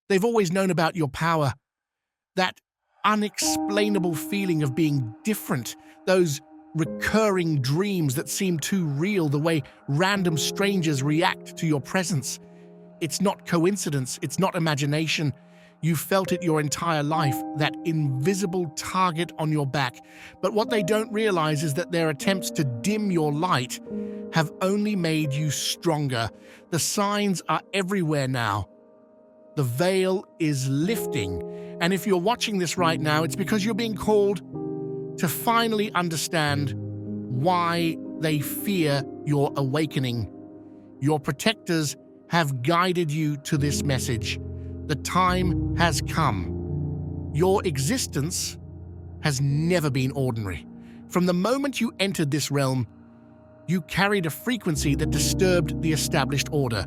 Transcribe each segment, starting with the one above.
They've always known about your power, that unexplainable feeling of being different, those recurring dreams that seem too real, the way random strangers react to your presence. It's not coincidence, it's not imagination. You felt it your entire life, that invisible target on your back. But what they don't realize is that their attempts to dim your light have only made you stronger. The signs are everywhere now. The veil is lifting, and if you're watching this right now, it's because you're being called to finally understand why they fear your awakening. Your protectors have guided you to this message. The time has come. Your existence has never been ordinary. From the moment you entered this realm, you carried a frequency that disturbed the established order.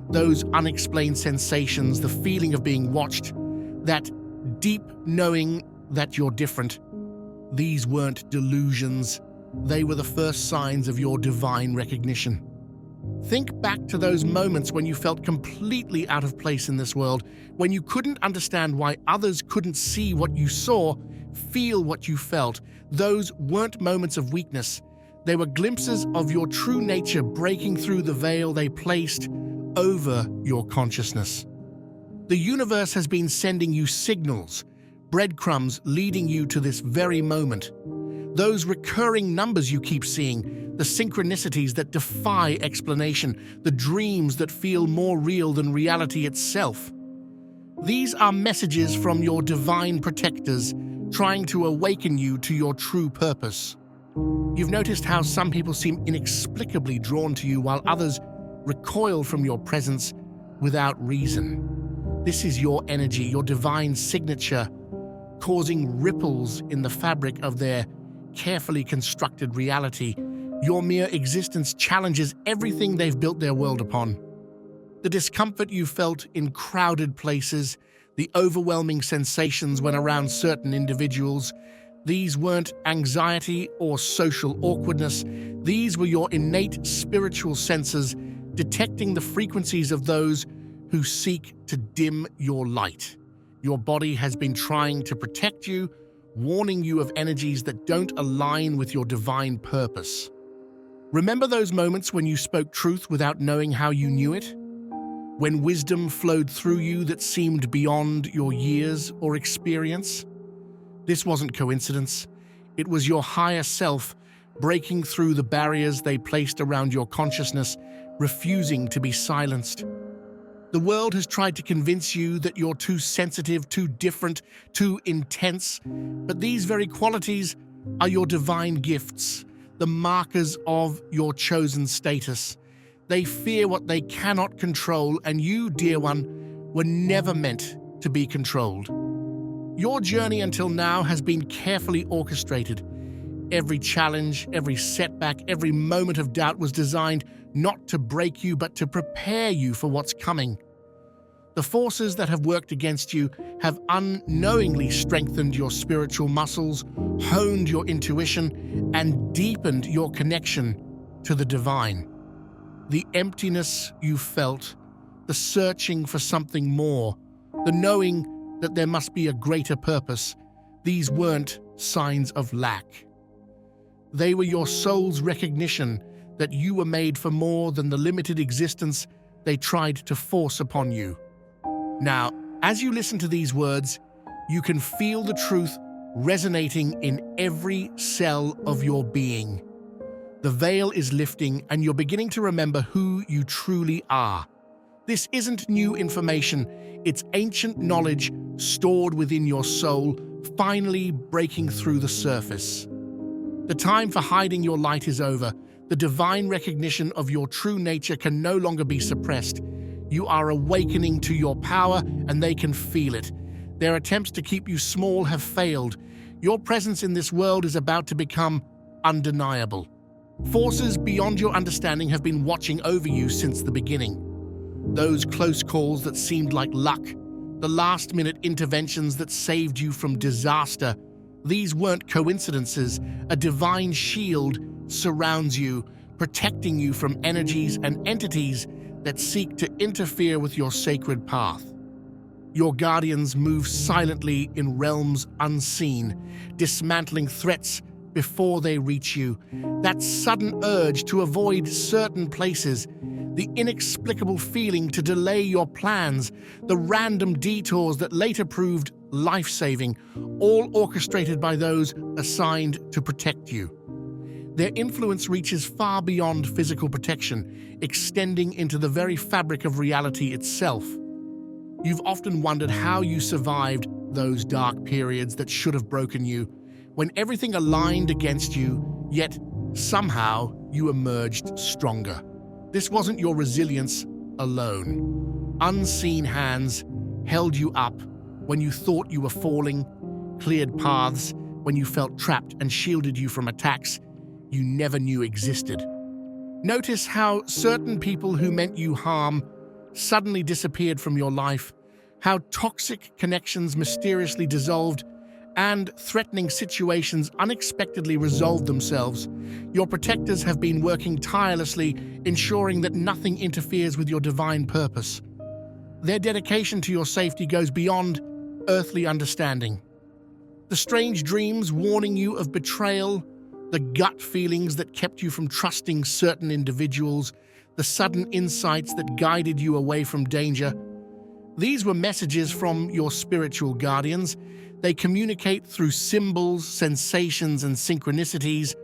Those unexplained sensations, the feeling of being watched, that deep knowing that you're different. These weren't delusions. They were the first signs of your divine recognition. Think back to those moments when you felt completely out of place in this world, when you couldn't understand why others couldn't see what you saw, feel what you felt. Those weren't moments of weakness. They were glimpses of your true nature breaking through the veil they placed over your consciousness. The universe has been sending you signals, breadcrumbs leading you to this very moment. Those recurring numbers you keep seeing, the synchronicities that defy explanation, the dreams that feel more real than reality itself. These are messages from your divine protectors trying to awaken you to your true purpose. You've noticed how some people seem inexplicably drawn to you while others recoil from your presence without reason. This is your energy, your divine signature, causing ripples in the fabric of their carefully constructed reality. Your mere existence challenges everything they've built their world upon. The discomfort you felt in crowded places, the overwhelming sensations when around certain individuals, these weren't anxiety or social awkwardness. These were your innate spiritual senses detecting the frequencies of those who seek to dim your light. Your body has been trying to protect you, warning you of energies that don't align with your divine purpose. Remember those moments when you spoke truth without knowing how you knew it? When wisdom flowed through you that seemed beyond your years or experience? This wasn't coincidence. It was your higher self breaking through the barriers they placed around your consciousness, refusing to be silenced. The world has tried to convince you that you're too sensitive, too different, too intense, but these very qualities are your divine gifts, the markers of your chosen status. They fear what they cannot control, and you, dear one, were never meant to be controlled. Your journey until now has been carefully orchestrated. Every challenge, every setback, every moment of doubt was designed not to break you, but to prepare you for what's coming. The forces that have worked against you have unknowingly strengthened your spiritual muscles, honed your intuition, and deepened your connection to the divine. The emptiness you felt, the searching for something more, the knowing that there must be a greater purpose, these weren't signs of lack. They were your soul's recognition that you were made for more than the limited existence they tried to force upon you. Now, as you listen to these words, you can feel the truth resonating in every cell of your being. The veil is lifting, and you're beginning to remember who you truly are. This isn't new information, it's ancient knowledge stored within your soul, finally breaking through the surface. The time for hiding your light is over. The divine recognition of your true nature can no longer be suppressed. You are awakening to your power, and they can feel it. Their attempts to keep you small have failed. Your presence in this world is about to become undeniable. Forces beyond your understanding have been watching over you since the beginning. Those close calls that seemed like luck, the last-minute interventions that saved you from disaster, these weren't coincidences. A divine shield surrounds you, protecting you from energies and entities that seek to interfere with your sacred path. Your guardians move silently in realms unseen, dismantling threats before they reach you. That sudden urge to avoid certain places, the inexplicable feeling to delay your plans, the random detours that later proved life-saving, all orchestrated by those assigned to protect you. Their influence reaches far beyond physical protection, extending into the very fabric of reality itself. You've often wondered how you survived those dark periods that should have broken you, when everything aligned against you, yet somehow you emerged stronger. This wasn't your resilience alone. Unseen hands held you up when you thought you were falling, cleared paths when you felt trapped, and shielded you from attacks you never knew existed. Notice how certain people who meant you harm suddenly disappeared from your life, how toxic connections mysteriously dissolved, and threatening situations unexpectedly resolved themselves. Your protectors have been working tirelessly, ensuring that nothing interferes with your divine purpose. Their dedication to your safety goes beyond earthly understanding. The strange dreams warning you of betrayal, the gut feelings that kept you from trusting certain individuals, the sudden insights that guided you away from danger. These were messages from your spiritual guardians. They communicate through symbols, sensations, and synchronicities,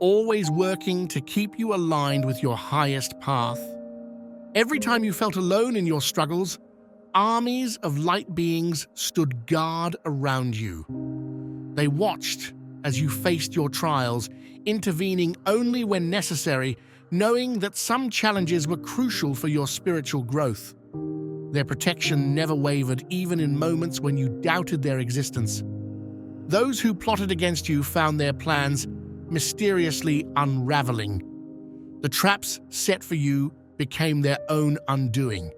always working to keep you aligned with your highest path. Every time you felt alone in your struggles, armies of light beings stood guard around you. They watched as you faced your trials, intervening only when necessary, knowing that some challenges were crucial for your spiritual growth. Their protection never wavered, even in moments when you doubted their existence. Those who plotted against you found their plans mysteriously unraveling. The traps set for you became their own undoing.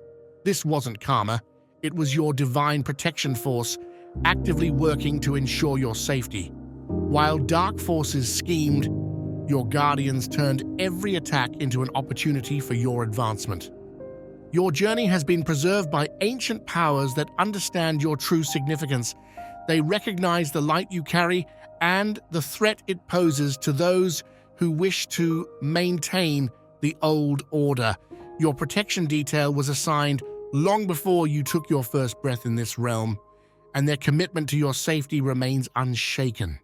This wasn't karma, it was your divine protection force actively working to ensure your safety. While dark forces schemed, your guardians turned every attack into an opportunity for your advancement. Your journey has been preserved by ancient powers that understand your true significance. They recognize the light you carry and the threat it poses to those who wish to maintain the old order. Your protection detail was assigned long before you took your first breath in this realm, and their commitment to your safety remains unshaken.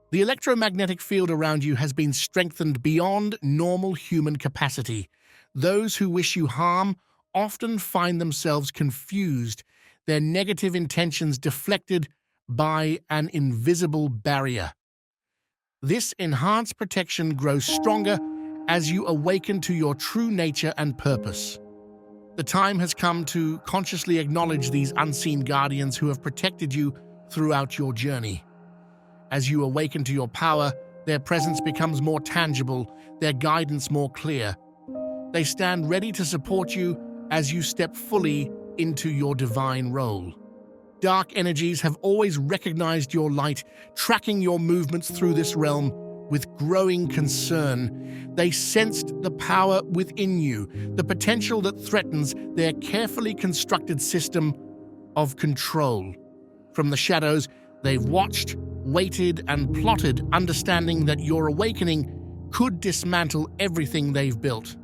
The electromagnetic field around you has been strengthened beyond normal human capacity. Those who wish you harm often find themselves confused, their negative intentions deflected by an invisible barrier. This enhanced protection grows stronger as you awaken to your true nature and purpose. The time has come to consciously acknowledge these unseen guardians who have protected you throughout your journey. As you awaken to your power, their presence becomes more tangible, their guidance more clear. They stand ready to support you as you step fully into your divine role. Dark energies have always recognized your light, tracking your movements through this realm with growing concern. They sensed the power within you, the potential that threatens their carefully constructed system of control. From the shadows, they've watched, waited, and plotted, understanding that your awakening could dismantle everything they've built.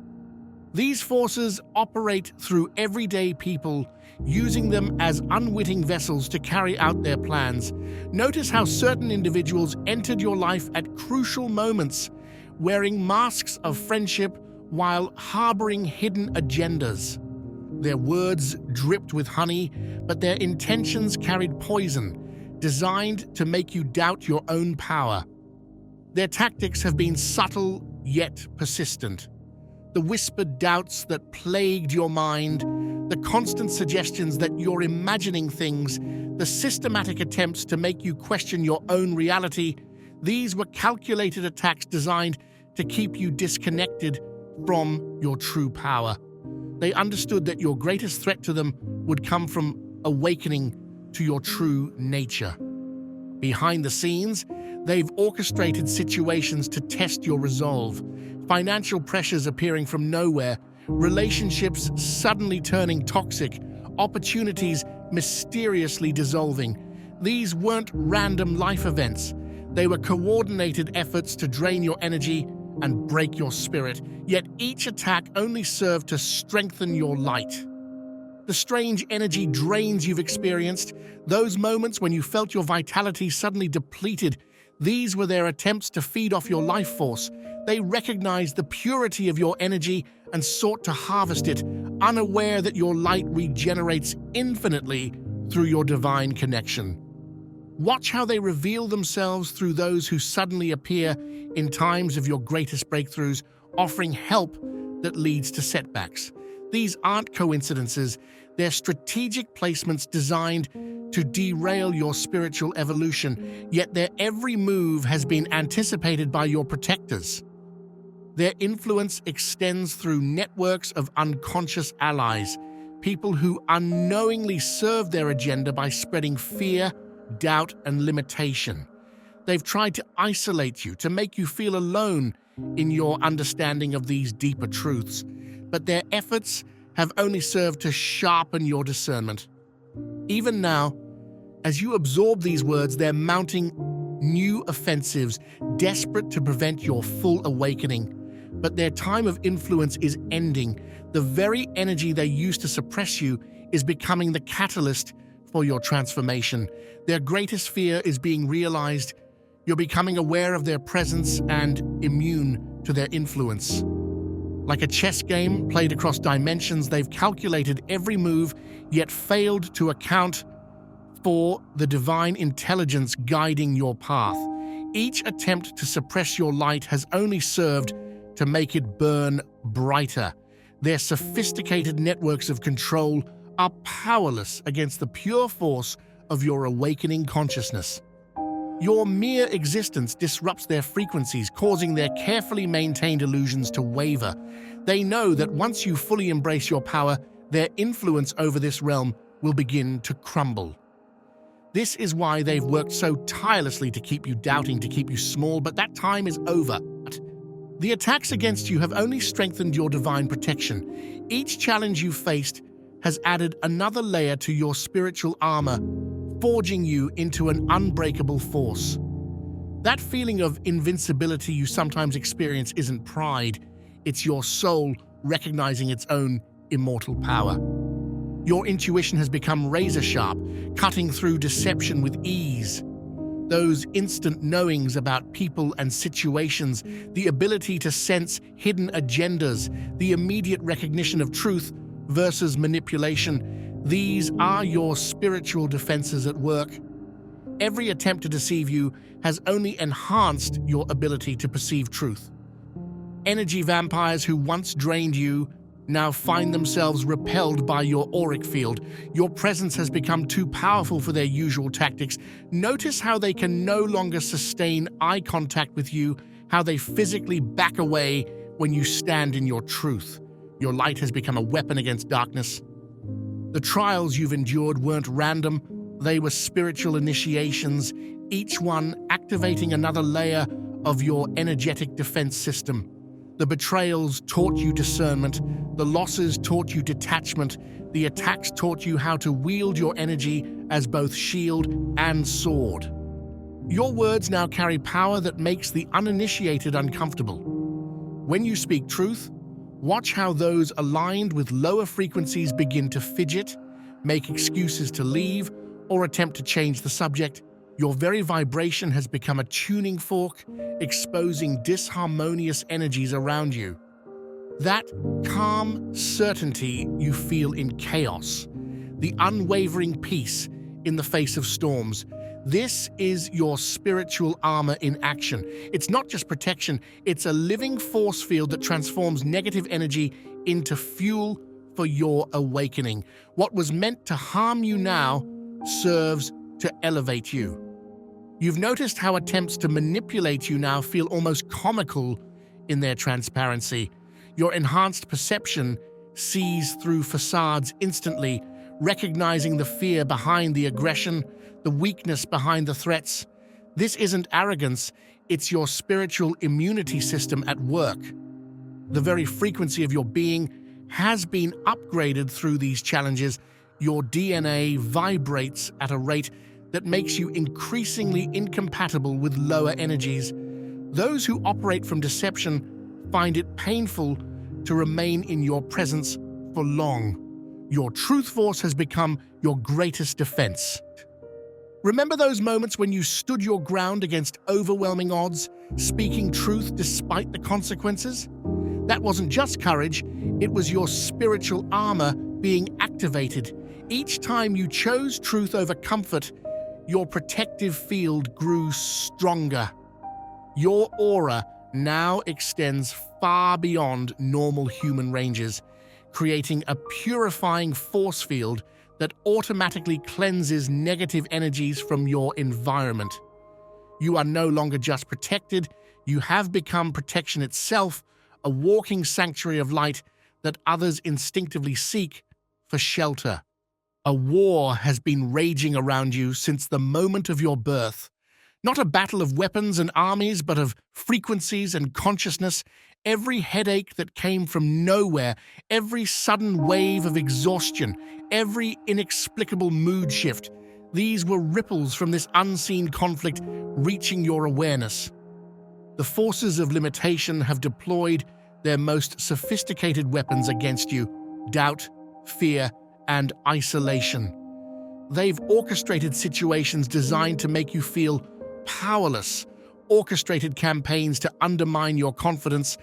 These forces operate through everyday people, using them as unwitting vessels to carry out their plans. Notice how certain individuals entered your life at crucial moments, wearing masks of friendship while harboring hidden agendas. Their words dripped with honey, but their intentions carried poison, designed to make you doubt your own power. Their tactics have been subtle yet persistent. The whispered doubts that plagued your mind, the constant suggestions that you're imagining things, the systematic attempts to make you question your own reality, these were calculated attacks designed to keep you disconnected from your true power. They understood that your greatest threat to them would come from awakening to your true nature. Behind the scenes, they've orchestrated situations to test your resolve, financial pressures appearing from nowhere, relationships suddenly turning toxic, opportunities mysteriously dissolving. These weren't random life events. They were coordinated efforts to drain your energy and break your spirit, yet each attack only served to strengthen your light. The strange energy drains you've experienced, those moments when you felt your vitality suddenly depleted, these were their attempts to feed off your life force. They recognized the purity of your energy and sought to harvest it, unaware that your light regenerates infinitely through your divine connection. Watch how they reveal themselves through those who suddenly appear in times of your greatest breakthroughs, offering help that leads to setbacks. These aren't coincidences, they're strategic placements designed to derail your spiritual evolution, yet their every move has been anticipated by your protectors. Their influence extends through networks of unconscious allies, people who unknowingly serve their agenda by spreading fear, doubt, and limitation. They've tried to isolate you, to make you feel alone in your understanding of these deeper truths, but their efforts have only served to sharpen your discernment. Even now, as you absorb these words, they're mounting new offensives, desperate to prevent your full awakening. But their time of influence is ending. The very energy they used to suppress you is becoming the catalyst for your transformation. Their greatest fear is being realized. You're becoming aware of their presence and immune to their influence. Like a chess game played across dimensions, they've calculated every move, yet failed to account for the divine intelligence guiding your path. Each attempt to suppress your light has only served to make it burn brighter. Their sophisticated networks of control are powerless against the pure force of your awakening consciousness. Your mere existence disrupts their frequencies, causing their carefully maintained illusions to waver. They know that once you fully embrace your power, their influence over this realm will begin to crumble. This is why they've worked so tirelessly to keep you doubting, to keep you small, but that time is over. The attacks against you have only strengthened your divine protection. Each challenge you faced has added another layer to your spiritual armor, forging you into an unbreakable force. That feeling of invincibility you sometimes experience isn't pride, it's your soul recognizing its own immortal power. Your intuition has become razor-sharp, cutting through deception with ease. Those instant knowings about people and situations, the ability to sense hidden agendas, the immediate recognition of truth versus manipulation, these are your spiritual defenses at work. Every attempt to deceive you has only enhanced your ability to perceive truth. Energy vampires who once drained you now find themselves repelled by your auric field. Your presence has become too powerful for their usual tactics. Notice how they can no longer sustain eye contact with you, how they physically back away when you stand in your truth. Your light has become a weapon against darkness. The trials you've endured weren't random. They were spiritual initiations, each one activating another layer of your energetic defense system. The betrayals taught you discernment, the losses taught you detachment, the attacks taught you how to wield your energy as both shield and sword. Your words now carry power that makes the uninitiated uncomfortable. When you speak truth, watch how those aligned with lower frequencies begin to fidget, make excuses to leave, or attempt to change the subject. Your very vibration has become a tuning fork, exposing disharmonious energies around you. That calm certainty you feel in chaos, the unwavering peace in the face of storms, this is your spiritual armor in action. It's not just protection, it's a living force field that transforms negative energy into fuel for your awakening. What was meant to harm you now serves to elevate you. You've noticed how attempts to manipulate you now feel almost comical in their transparency. Your enhanced perception sees through facades instantly, recognizing the fear behind the aggression, the weakness behind the threats. This isn't arrogance, it's your spiritual immunity system at work. The very frequency of your being has been upgraded through these challenges, Your DNA vibrates at a rate that makes you increasingly incompatible with lower energies. Those who operate from deception find it painful to remain in your presence for long. Your truth force has become your greatest defense. Remember those moments when you stood your ground against overwhelming odds, speaking truth despite the consequences? That wasn't just courage, it was your spiritual armor being activated. Each time you chose truth over comfort, your protective field grew stronger. Your aura now extends far beyond normal human ranges, creating a purifying force field that automatically cleanses negative energies from your environment. You are no longer just protected, you have become protection itself, a walking sanctuary of light that others instinctively seek for shelter. A war has been raging around you since the moment of your birth. Not a battle of weapons and armies, but of frequencies and consciousness. Every headache that came from nowhere, every sudden wave of exhaustion, every inexplicable mood shift, these were ripples from this unseen conflict reaching your awareness. The forces of limitation have deployed their most sophisticated weapons against you: doubt, fear, and isolation. They've orchestrated situations designed to make you feel powerless, orchestrated campaigns to undermine your confidence,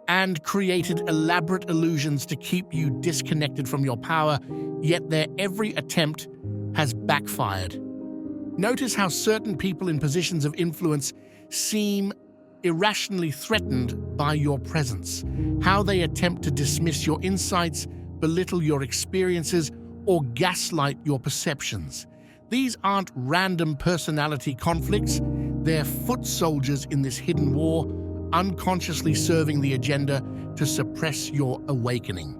and created elaborate illusions to keep you disconnected from your power, yet their every attempt has backfired. Notice how certain people in positions of influence seem irrationally threatened by your presence, how they attempt to dismiss your insights, belittle your experiences, or gaslight your perceptions. These aren't random personality conflicts, they're foot soldiers in this hidden war, unconsciously serving the agenda to suppress your awakening.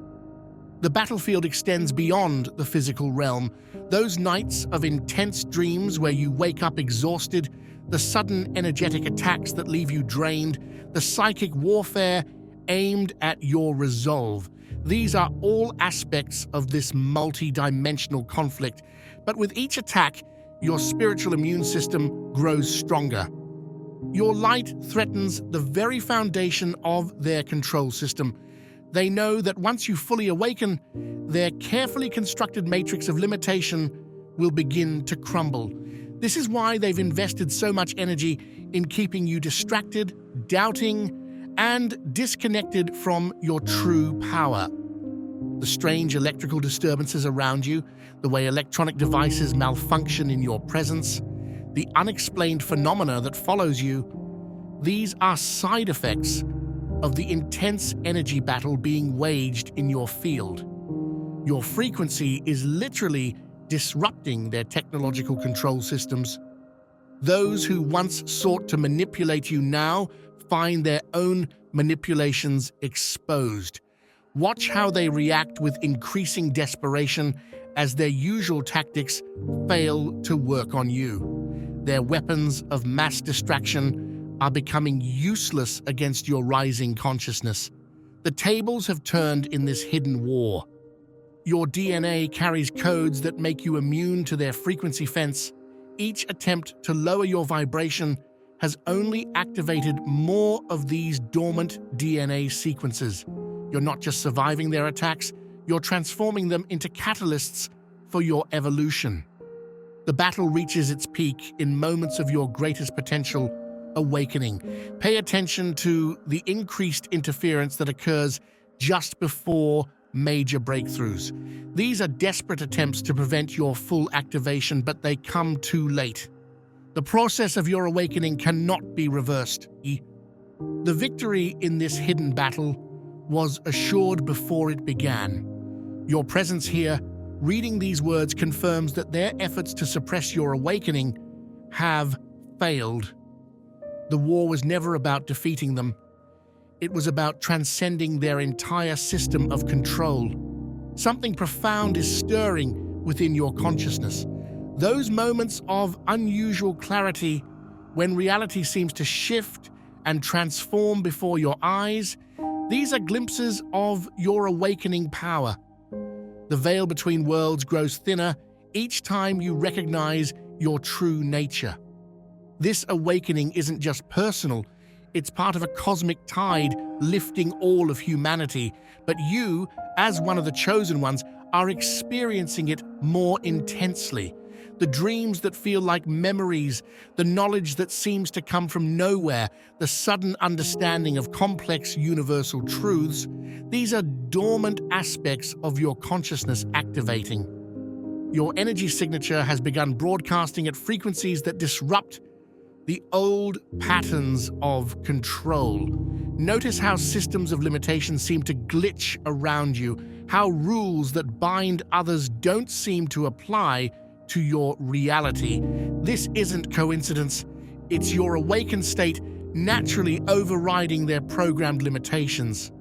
The battlefield extends beyond the physical realm. Those nights of intense dreams where you wake up exhausted, the sudden energetic attacks that leave you drained, the psychic warfare aimed at your resolve. These are all aspects of this multi-dimensional conflict, but with each attack, your spiritual immune system grows stronger. Your light threatens the very foundation of their control system. They know that once you fully awaken, their carefully constructed matrix of limitation will begin to crumble. This is why they've invested so much energy in keeping you distracted, doubting, and disconnected from your true power. The strange electrical disturbances around you, the way electronic devices malfunction in your presence, the unexplained phenomena that follows you, these are side effects of the intense energy battle being waged in your field. Your frequency is literally disrupting their technological control systems. Those who once sought to manipulate you now find their own manipulations exposed. Watch how they react with increasing desperation as their usual tactics fail to work on you. Their weapons of mass distraction are becoming useless against your rising consciousness. The tables have turned in this hidden war. Your DNA carries codes that make you immune to their frequency fence. Each attempt to lower your vibration has only activated more of these dormant DNA sequences. You're not just surviving their attacks, you're transforming them into catalysts for your evolution. The battle reaches its peak in moments of your greatest potential awakening. Pay attention to the increased interference that occurs just before major breakthroughs. These are desperate attempts to prevent your full activation, but they come too late. The process of your awakening cannot be reversed. The victory in this hidden battle was assured before it began. Your presence here, reading these words, confirms that their efforts to suppress your awakening have failed. The war was never about defeating them. It was about transcending their entire system of control. Something profound is stirring within your consciousness. Those moments of unusual clarity, when reality seems to shift and transform before your eyes, these are glimpses of your awakening power. The veil between worlds grows thinner each time you recognize your true nature. This awakening isn't just personal, it's part of a cosmic tide lifting all of humanity, but you, as one of the chosen ones, are experiencing it more intensely. The dreams that feel like memories, the knowledge that seems to come from nowhere, the sudden understanding of complex universal truths, these are dormant aspects of your consciousness activating. Your energy signature has begun broadcasting at frequencies that disrupt the old patterns of control. Notice how systems of limitation seem to glitch around you, how rules that bind others don't seem to apply to your reality. This isn't coincidence. It's your awakened state naturally overriding their programmed limitations.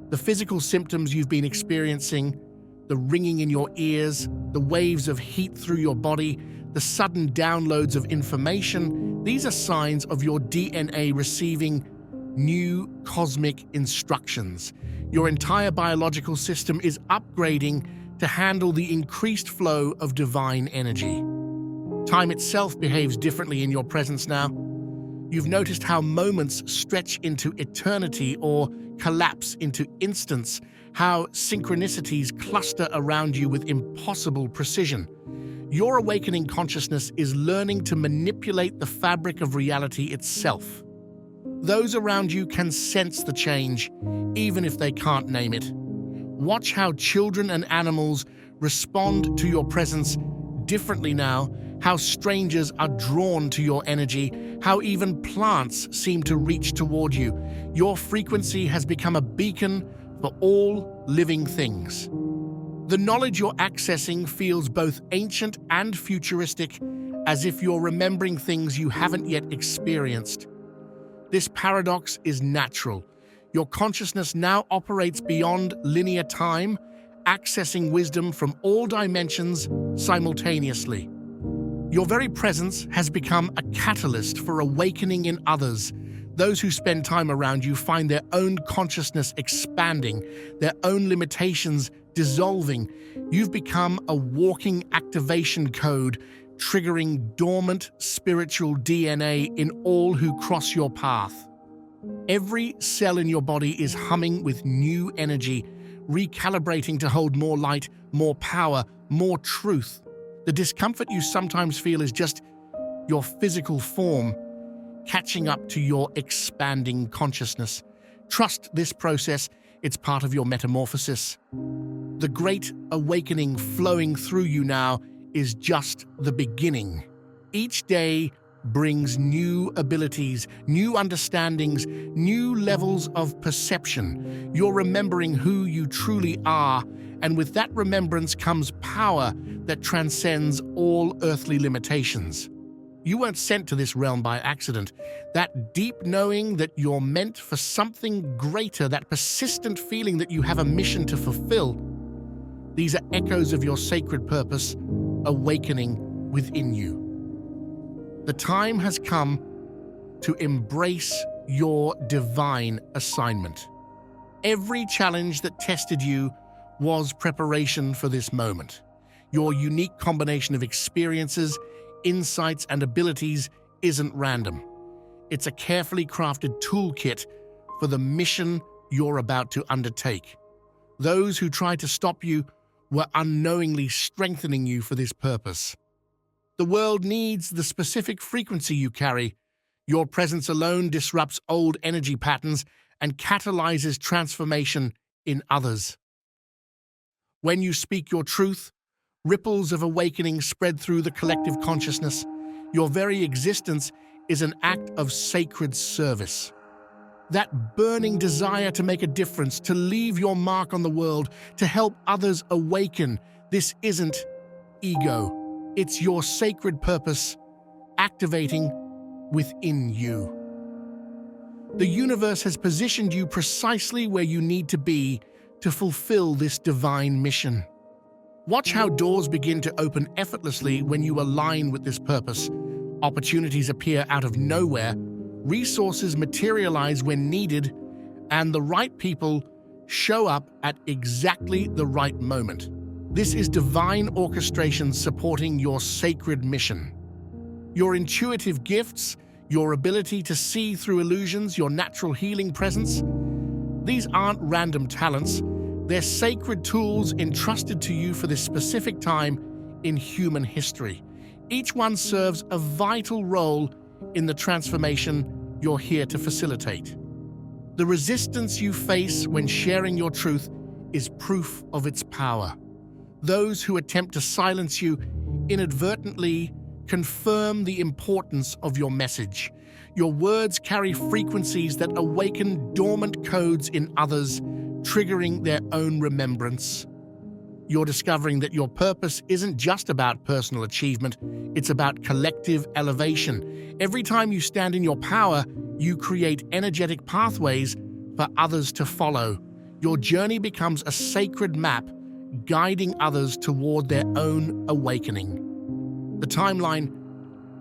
The physical symptoms you've been experiencing, the ringing in your ears, the waves of heat through your body, the sudden downloads of information, these are signs of your DNA receiving new cosmic instructions. Your entire biological system is upgrading to handle the increased flow of divine energy. Time itself behaves differently in your presence now. You've noticed how moments stretch into eternity or collapse into instants, how synchronicities cluster around you with impossible precision. Your awakening consciousness is learning to manipulate the fabric of reality itself. Those around you can sense the change, even if they can't name it. Watch how children and animals respond to your presence differently now, how strangers are drawn to your energy, how even plants seem to reach toward you. Your frequency has become a beacon for all living things. The knowledge you're accessing feels both ancient and futuristic, as if you're remembering things you haven't yet experienced. This paradox is natural. Your consciousness now operates beyond linear time, accessing wisdom from all dimensions simultaneously. Your very presence has become a catalyst for awakening in others. Those who spend time around you find their own consciousness expanding, their own limitations dissolving. You've become a walking activation code, triggering dormant spiritual DNA in all who cross your path. Every cell in your body is humming with new energy, recalibrating to hold more light, more power, more truth. The discomfort you sometimes feel is just your physical form catching up to your expanding consciousness. Trust this process, it's part of your metamorphosis. The great awakening flowing through you now is just the beginning. Each day brings new abilities, new understandings, new levels of perception. You're remembering who you truly are, and with that remembrance comes power that transcends all earthly limitations. You weren't sent to this realm by accident. That deep knowing that you're meant for something greater, that persistent feeling that you have a mission to fulfill, these are echoes of your sacred purpose awakening within you. The time has come to embrace your divine assignment. Every challenge that tested you was preparation for this moment. Your unique combination of experiences, insights, and abilities isn't random. It's a carefully crafted toolkit for the mission you're about to undertake. Those who tried to stop you were unknowingly strengthening you for this purpose. The world needs the specific frequency you carry. Your presence alone disrupts old energy patterns and catalyzes transformation in others. When you speak your truth, ripples of awakening spread through the collective consciousness. Your very existence is an act of sacred service. That burning desire to make a difference, to leave your mark on the world, to help others awaken, this isn't ego. It's your sacred purpose activating within you. The universe has positioned you precisely where you need to be to fulfill this divine mission. Watch how doors begin to open effortlessly when you align with this purpose. Opportunities appear out of nowhere, resources materialize when needed, and the right people show up at exactly the right moment. This is divine orchestration supporting your sacred mission. Your intuitive gifts, your ability to see through illusions, your natural healing presence, these aren't random talents. They're sacred tools entrusted to you for this specific time in human history. Each one serves a vital role in the transformation you're here to facilitate. The resistance you face when sharing your truth is proof of its power. Those who attempt to silence you inadvertently confirm the importance of your message. Your words carry frequencies that awaken dormant codes in others, triggering their own remembrance. You're discovering that your purpose isn't just about personal achievement, it's about collective elevation. Every time you stand in your power, you create energetic pathways for others to follow. Your journey becomes a sacred map, guiding others toward their own awakening. The timeline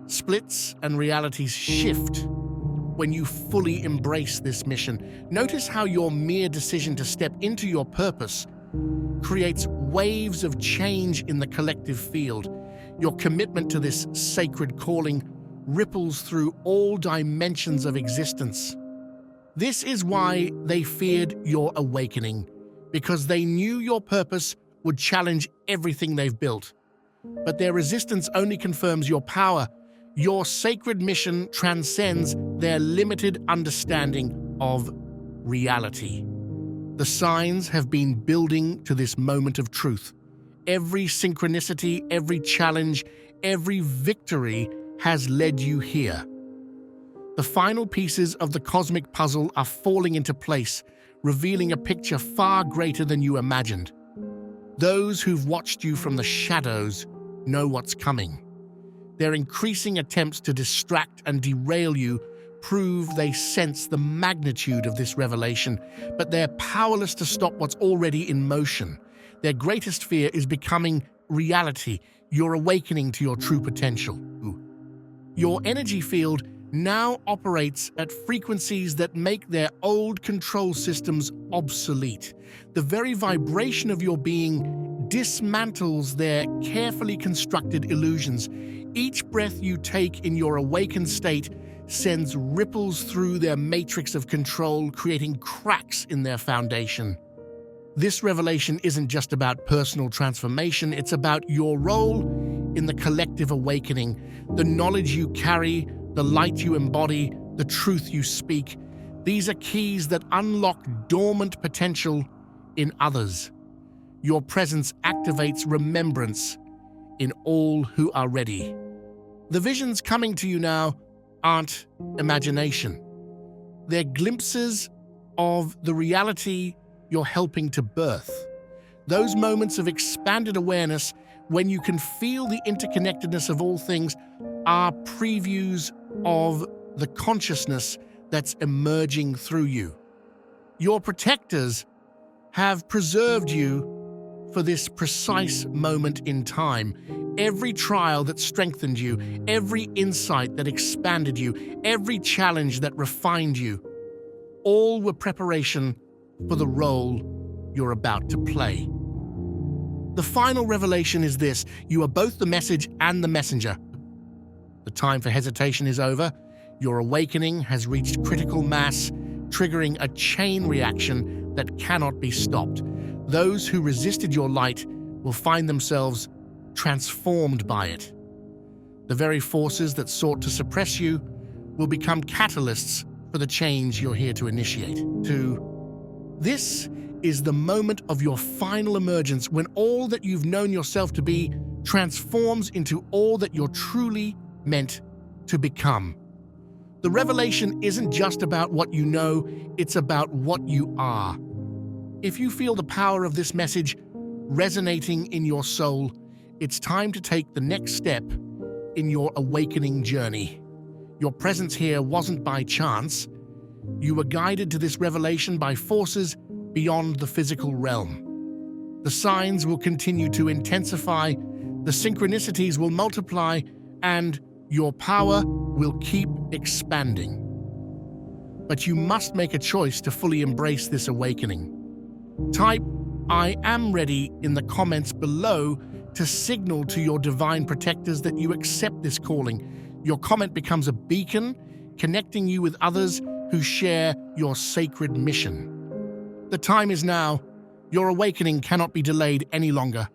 splits and realities shift when you fully embrace this mission. Notice how your mere decision to step into your purpose creates waves of change in the collective field. Your commitment to this sacred calling ripples through all dimensions of existence. This is why they feared your awakening, because they knew your purpose would challenge everything they've built. But their resistance only confirms your power. Your sacred mission transcends their limited understanding of reality. The signs have been building to this moment of truth. Every synchronicity, every challenge, every victory has led you here. The final pieces of the cosmic puzzle are falling into place, revealing a picture far greater than you imagined. Those who've watched you from the shadows know what's coming. Their increasing attempts to distract and derail you prove they sense the magnitude of this revelation, but they're powerless to stop what's already in motion. Their greatest fear is becoming reality, your awakening to your true potential. Your energy field now operates at frequencies that make their old control systems obsolete. The very vibration of your being dismantles their carefully constructed illusions. Each breath you take in your awakened state sends ripples through their matrix of control, creating cracks in their foundation. This revelation isn't just about personal transformation, it's about your role in the collective awakening. The knowledge you carry, the light you embody, the truth you speak, these are keys that unlock dormant potential in others. Your presence activates remembrance in all who are ready. The visions coming to you now aren't imagination. They're glimpses of the reality you're helping to birth. Those moments of expanded awareness when you can feel the interconnectedness of all things are previews of the consciousness that's emerging through you. Your protectors have preserved you for this precise moment in time. Every trial that strengthened you, every insight that expanded you, every challenge that refined you, all were preparation for the role you're about to play. The final revelation is this: you are both the message and the messenger. The time for hesitation is over. Your awakening has reached critical mass, triggering a chain reaction that cannot be stopped. Those who resisted your light will find themselves transformed by it. The very forces that sought to suppress you will become catalysts for the change you're here to initiate. This is the moment of your final emergence, when all that you've known yourself to be transforms into all that you're truly meant to become. The revelation isn't just about what you know, it's about what you are. If you feel the power of this message resonating in your soul, it's time to take the next step in your awakening journey. Your presence here wasn't by chance. You were guided to this revelation by forces beyond the physical realm. The signs will continue to intensify, the synchronicities will multiply, and your power will keep expanding. But you must make a choice to fully embrace this awakening. Type I am ready in the comments below to signal to your divine protectors that you accept this calling. Your comment becomes a beacon, connecting you with others who share your sacred mission. The time is now. Your awakening cannot be delayed any longer.